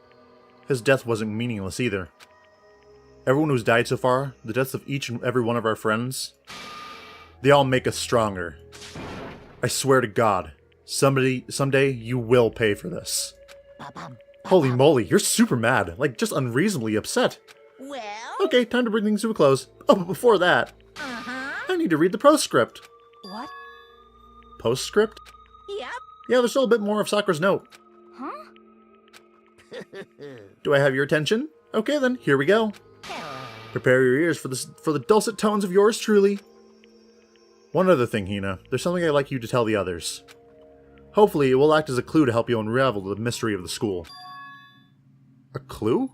his death wasn't meaningless either. Everyone who's died so far, the deaths of each and every one of our friends, they all make us stronger. I swear to God, someday you will pay for this. Holy moly, you're super mad, like just unreasonably upset. Well? Okay, time to bring things to a close. Oh, but before that, I need to read the postscript. What? Postscript? Yep. Yeah, there's still a bit more of Sakura's note. Huh? Do I have your attention? Okay then, here we go. Prepare your ears for the dulcet tones of yours truly. One other thing, Hina. There's something I'd like you to tell the others. Hopefully, it will act as a clue to help you unravel the mystery of the school. A clue?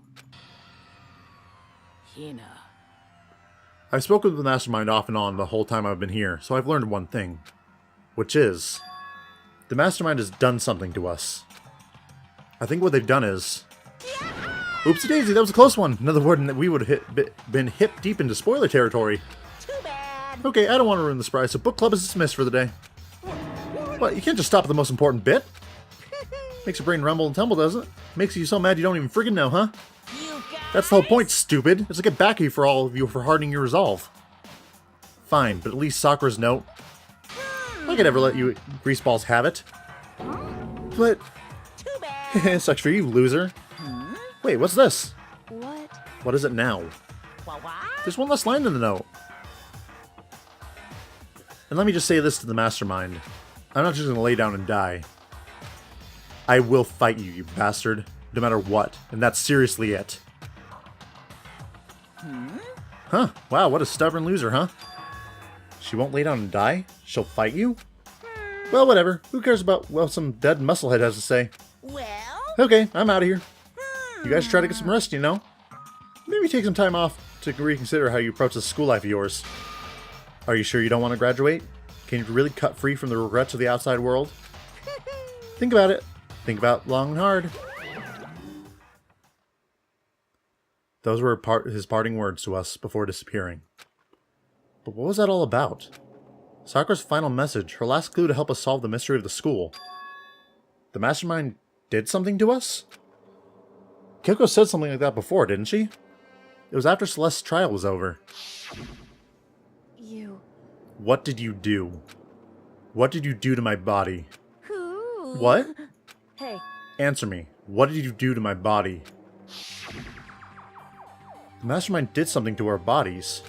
Hina. I've spoken with the Mastermind off and on the whole time I've been here, so I've learned one thing. Which is... the Mastermind has done something to us. I think what they've done is... Oopsie daisy, that was a close one! Another word that we would have been hip deep into spoiler territory. Too bad. Okay, I don't want to ruin the surprise, so book club is dismissed for the day. What, you can't just stop at the most important bit? Makes your brain rumble and tumble, doesn't it? Makes you so mad you don't even friggin' know, huh? That's the whole point, stupid! It's to get back at you for all of you for hardening your resolve. Fine, but at least Sakura's note. I could never let you greaseballs have it. But... Too bad. sucks for you, loser. Wait, what's this? What? What is it now? What? There's one less line in the note. And let me just say this to the Mastermind. I'm not just gonna lay down and die. I will fight you, you bastard. No matter what. And that's seriously it. Huh. Wow, what a stubborn loser, huh? She won't lay down and die? She'll fight you? Well, whatever. Who cares about what some dead musclehead has to say? Well? Okay, I'm out of here. You guys try to get some rest, you know? Maybe take some time off to reconsider how you approach this school life of yours. Are you sure you don't want to graduate? Can you really cut free from the regrets of the outside world? Think about it. Think about it long and hard. Those were his parting words to us before disappearing. But what was that all about? Sakura's final message, her last clue to help us solve the mystery of the school. The Mastermind did something to us? Kyoko said something like that before, didn't she? It was after Celeste's trial was over. You... What did you do? What did you do to my body? Who? What? Hey, Answer me. What did you do to my body? The Mastermind did something to our bodies.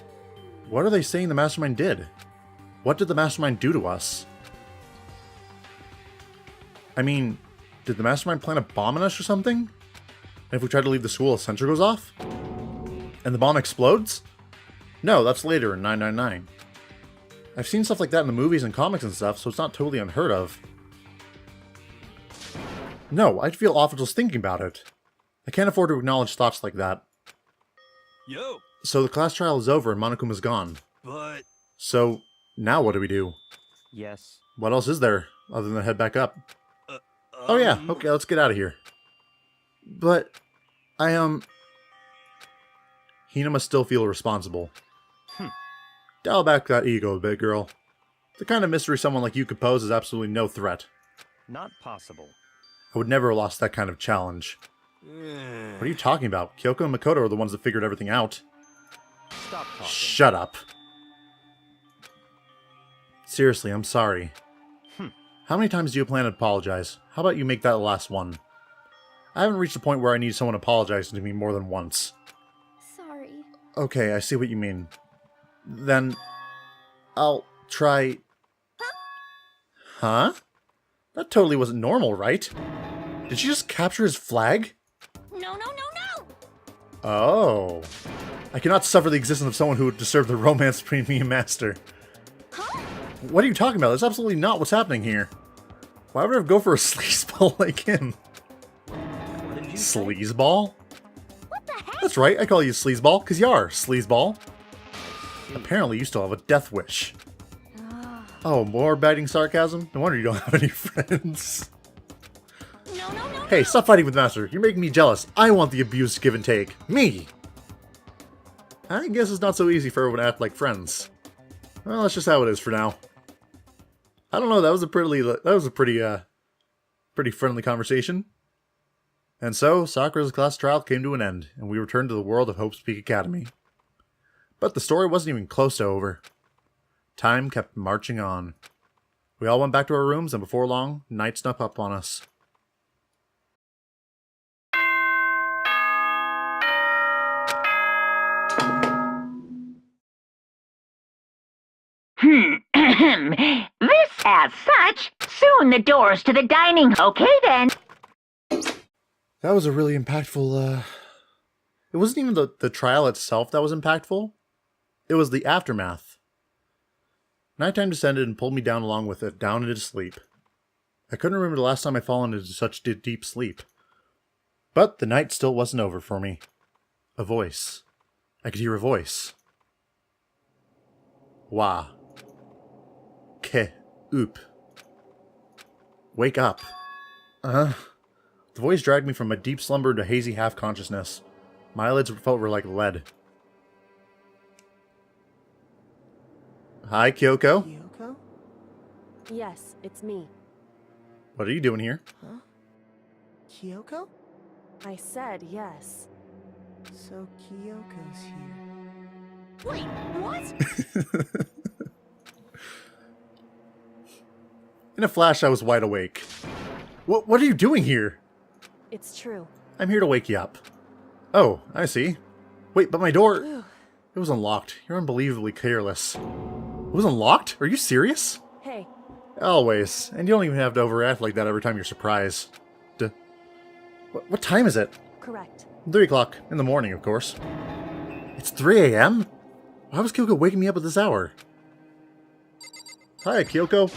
What are they saying the Mastermind did? What did the Mastermind do to us? I mean, did the Mastermind plant a bomb on us or something? And if we try to leave the school, a sensor goes off? And the bomb explodes? No, that's later in 999. I've seen stuff like that in the movies and comics and stuff, so it's not totally unheard of. No, I'd feel awful just thinking about it. I can't afford to acknowledge thoughts like that. Yo, So the class trial is over and Monokuma's gone. but... So, now what do we do? Yes. What else is there, other than head back up? Oh yeah, okay, let's get out of here. But, Hina must still feel responsible. Dial back that ego a bit, girl. The kind of mystery someone like you could pose is absolutely no threat. Not possible. I would never have lost that kind of challenge. What are you talking about? Kyoko and Makoto are the ones that figured everything out. Stop talking. Shut up. Seriously, I'm sorry. How many times do you plan to apologize? How about you make that the last one? I haven't reached the point where I need someone apologizing to me more than once. Sorry. Okay, I see what you mean. Then, I'll try... Huh? That totally wasn't normal, right? Did she just capture his flag? No, no, no, no! Oh. I cannot suffer the existence of someone who would disturb the romance between me and Master. Huh? What are you talking about? That's absolutely not what's happening here. Why would I go for a sleazeball like him? What did you say? Sleazeball? What the heck? That's right, I call you sleazeball, because you are sleazeball. Apparently you still have a death wish. Oh, more biting sarcasm? No wonder you don't have any friends. No. Hey, stop fighting with Master. You're making me jealous. I want the abuse give and take. Me! I guess it's not so easy for everyone to act like friends. Well, that's just how it is for now. I don't know, that was a pretty friendly conversation. And so, Sakura's class trial came to an end, and we returned to the world of Hope's Peak Academy. But the story wasn't even close to over. Time kept marching on. We all went back to our rooms, and before long, night snuck up on us. This as such. Soon the doors to the dining. Okay then. That was a really impactful, It wasn't even the trial itself that was impactful. It was the aftermath. Nighttime descended and pulled me down along with it, down into sleep. I couldn't remember the last time I'd fallen into such deep sleep. But the night still wasn't over for me. A voice. I could hear a voice. Wa. Ke. Oop. Wake up. The voice dragged me from my deep slumber to hazy half-consciousness. My eyelids felt like lead. Hi, Kyoko. Kyoko? Yes, it's me. What are you doing here? Huh? Kyoko? I said yes. So Kyoko's here. Wait, what? In a flash, I was wide awake. What are you doing here? It's true. I'm here to wake you up. Oh, I see. Wait, but my door... It was unlocked. You're unbelievably careless. It was unlocked? Are you serious? Hey, Always. And you don't even have to overact like that every time you're surprised. What time is it? correct. 3 o'clock in the morning, of course. It's 3 a.m.? Why was Kyoko waking me up at this hour? Hi, Kyoko.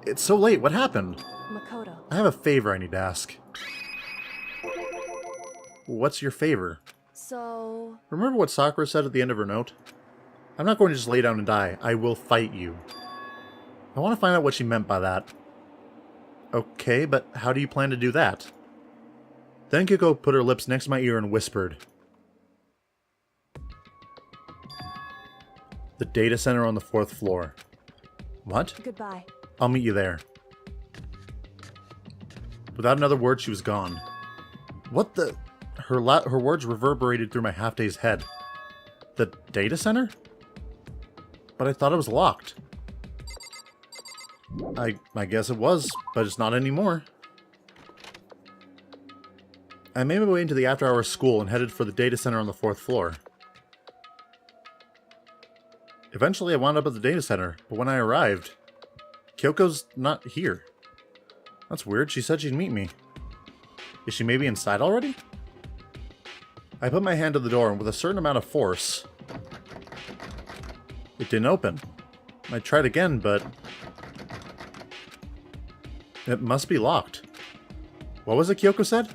It's so late. What happened? Makoto. I have a favor I need to ask. What's your favor? So... Remember what Sakura said at the end of her note? I'm not going to just lay down and die. I will fight you. I want to find out what she meant by that. Okay, but how do you plan to do that? Then Kyoko put her lips next to my ear and whispered. The data center on the 4th floor. What? Goodbye. I'll meet you there. Without another word, she was gone. What the... Her words reverberated through my half-dazed head. The data center? But I thought it was locked. I guess it was, but it's not anymore. I made my way into the after-hours school and headed for the data center on the 4th floor. Eventually, I wound up at the data center, but when I arrived, Kyoko's not here. That's weird. She said she'd meet me. Is she maybe inside already? I put my hand to the door, and with a certain amount of force, it didn't open. I tried again, but it must be locked. What was it Kyoko said?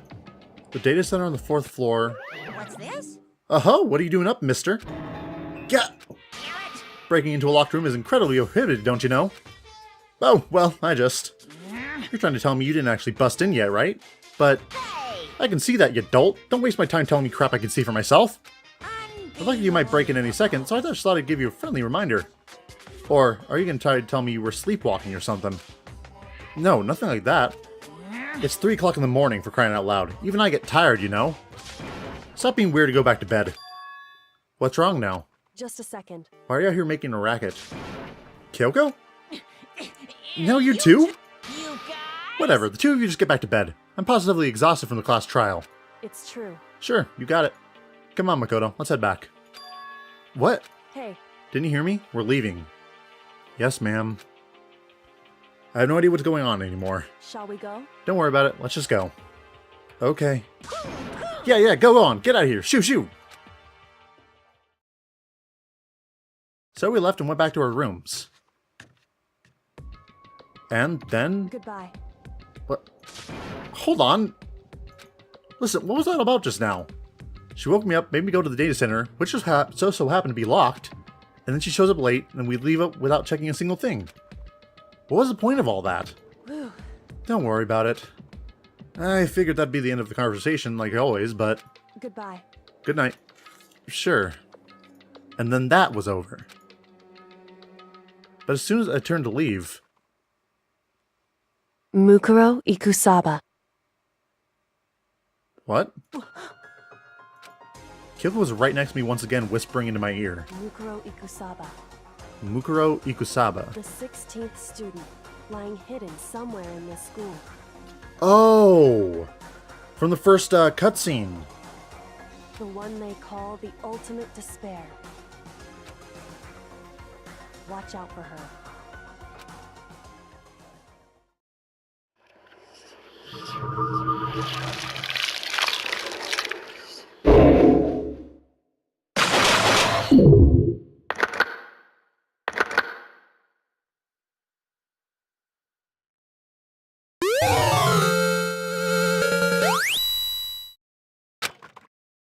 The data center on the 4th floor. What's this? Oh, what are you doing up, mister? Get! Breaking into a locked room is incredibly prohibited, don't you know? Oh, well, You're trying to tell me you didn't actually bust in yet, right? But I can see that, you dolt. Don't waste my time telling me crap I can see for myself. I thought you might break in any second, so I just thought I'd give you a friendly reminder. Or are you going to try to tell me you were sleepwalking or something? No, nothing like that. It's 3 o'clock in the morning, for crying out loud. Even I get tired, you know? Stop being weird to go back to bed. What's wrong now? Just a second. Why are you out here making a racket? Kyoko? No, you too? You guys? Whatever, the two of you just get back to bed. I'm positively exhausted from the class trial. It's true. Sure, you got it. Come on, Makoto, let's head back. What? Hey, Didn't you hear me? We're leaving. Yes, ma'am. I have no idea what's going on anymore. shall we go? Don't worry about it, let's just go. Okay. Yeah, go on, get out of here, shoo! So we left and went back to our rooms. And then... Goodbye. What? Hold on. Listen, what was that about just now? She woke me up, made me go to the data center, which just so happened to be locked, And then she shows up late, and we leave up without checking a single thing. What was the point of all that? Whew. Don't worry about it. I figured that'd be the end of the conversation, like always, but... Goodbye. Good night. Sure. And then that was over. But as soon as I turned to leave... Mukuro Ikusaba. What? Kyoko was right next to me once again, whispering into my ear. Mukuro Ikusaba. Mukuro Ikusaba. The 16th student, lying hidden somewhere in this school. Oh! From the first cutscene. The one they call the ultimate despair. Watch out for her.